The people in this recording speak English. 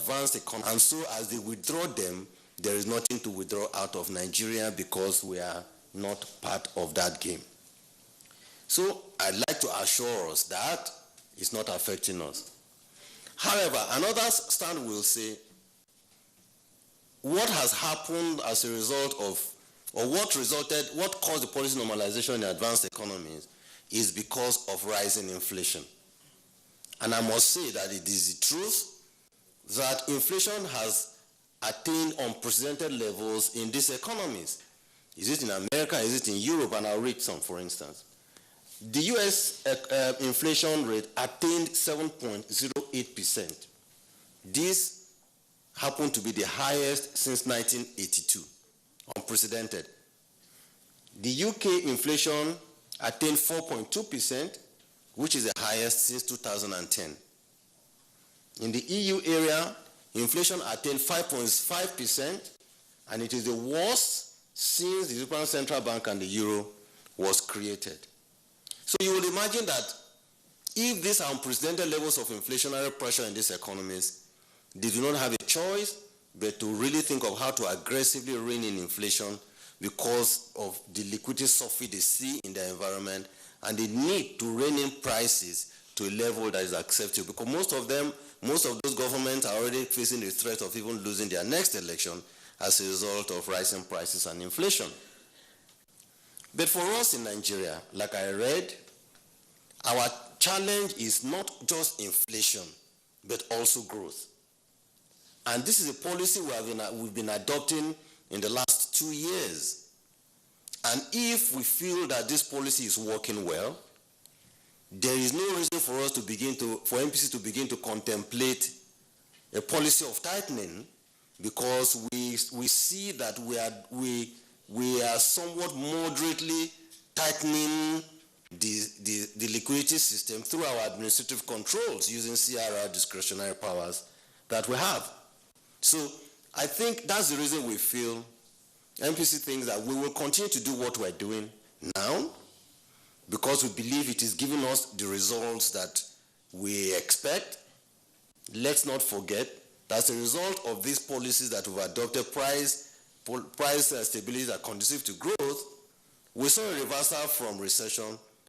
advanced economies. And so as they withdraw them, there is nothing to withdraw out of Nigeria because we are not part of that game. So I'd like to assure us that it's not affecting us. However, another stand will say, what has happened as a result of, or what caused the policy normalization in advanced economies is because of rising inflation. And I must say that it is the truth that inflation has attained unprecedented levels in these economies. Is it in America? Is it in Europe? And I'll read some, for instance. The US inflation rate attained 7.08%. This happened to be the highest since 1982, unprecedented. The UK inflation attained 4.2%, which is the highest since 2010. In the EU area, inflation attained 5.5%, and it is the worst since the European Central Bank and the euro was created. So you will imagine that if these are unprecedented levels of inflationary pressure in these economies, they do not have a choice but to really think of how to aggressively rein in inflation because of the liquidity surfeit they see in their environment, and they need to rein in prices to a level that is acceptable, because most of those governments are already facing the threat of even losing their next election as a result of rising prices and inflation. But for us in Nigeria, like I read, our challenge is not just inflation, but also growth. And this is a policy we've been adopting in the last 2 years. And if we feel that this policy is working well, there is no reason for us to for MPC to begin to contemplate a policy of tightening, because we see that we are somewhat moderately tightening the liquidity system through our administrative controls using CRR discretionary powers that we have. So I think that's the reason we feel, MPC thinks that we will continue to do what we're doing now, because we believe it is giving us the results that we expect. Let's not forget, that's a result of these policies that we've adopted, price stability that are conducive to growth. We saw a reversal from recession